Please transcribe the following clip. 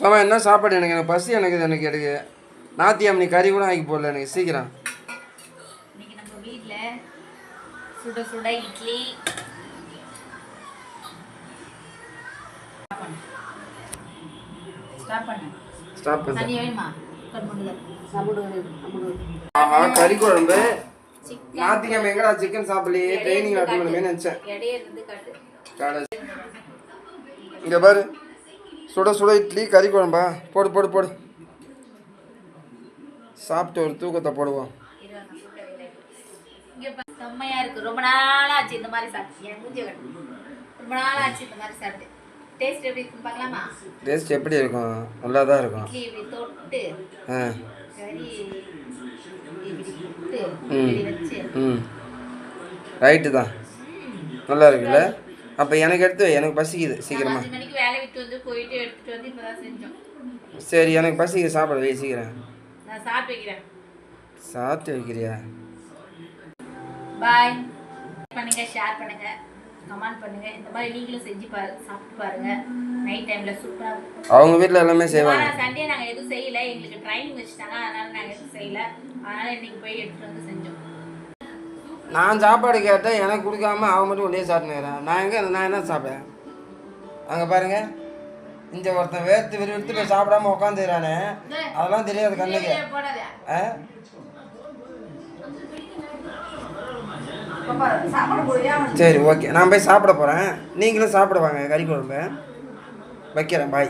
சோமா என்ன சாப்பாடு? எனக்கு பசி எனக்கு எடுக்கு. நாத்தியம் நீ கறி கூட ஆக்கி போடல எனக்கு. சீக்கிரம். இன்னைக்கு நம்ம வீட்டில் சுட சுட இட்லி. ஸ்டாப் பண்ணு. தண்ணி வேணுமா? கறி குழம்பு. நாத்தியம் எங்கடா சிக்கன் சாப்பிடலையே? ட்ரைனிங் ஆட்டணுமே நினைச்சேன். இங்க பாரு, சுட சுட இட்லி கறி குழம்பா. போடு போடு போடு. சாப்பிட்டு ஒரு தூக்கத்தை போடுவோம். செம்மையா இருக்கு. ரொம்ப நாளாச்சு இந்த மாதிரி சாப்பிட்டு. ரொம்ப நாளாச்சு இந்த மாதிரி சாப்பிட்டு. டேஸ்ட் எப்படி இருக்குன்னு பார்க்கலாமா? டேஸ்ட் எப்படி இருக்கும்? நல்லா தான் இருக்கும். இட்லி இப்படி தொட்டு கறி ரைட்டு தான், நல்லா இருக்குல்ல? அப்போ எனக்கு எடுத்து எனக்கு பசிக்குது சீக்கிரமா. 5 மணிக்கு வேலை விட்டு வந்து போயிட்டு எடுத்துட்டு வந்து இப்போ தான் செஞ்சோம். சரி, எனக்கு பசிக்குது, சாப்பிட வை சீக்கிரம். நான் சாப்பிட்டு வைக்கிறேன். சாப்பிட்டு வைக்கிறியா? பாய். பண்ணுங்க, ஷேர் பண்ணுங்க, கமெண்ட் பண்ணுங்க. இந்த மாதிரி நீங்களும் செஞ்சு சாப்பிட்டு பாருங்க. நைட் டைம்ல சூப்பரா இருக்கும். அவங்க வீட்ல எல்லாமே செய்வாங்க. சண்டே நாங்க எதுவும் செய்யல, எங்களுக்கு ட்ரைனிங் வச்சுட்டாங்க, அதனால நாங்க எதுவும் செய்யல. அதனால இன்னைக்கு போய் எடுத்துட்டு வந்து செஞ்சோம். நான் சாப்பாடு கேட்டேன், எனக்கு கொடுக்காம அவன் மட்டும் ஒன்றே சாப்பிட்டுக்கிறேன். நான் என்ன சாப்பிட்டேன்? அங்கே பாருங்க, இந்த ஒருத்தன் வேர்த்து விறுவிறுத்து போய் சாப்பிடாம உட்காந்துக்கிறானே, அதெல்லாம் தெரியாது கண்ணுக்கு. சரி, ஓகே, நான் போய் சாப்பிட போகிறேன். நீங்களும் சாப்பிடுவாங்க கறி குழம்பு. வைக்கிறேன், பாய்.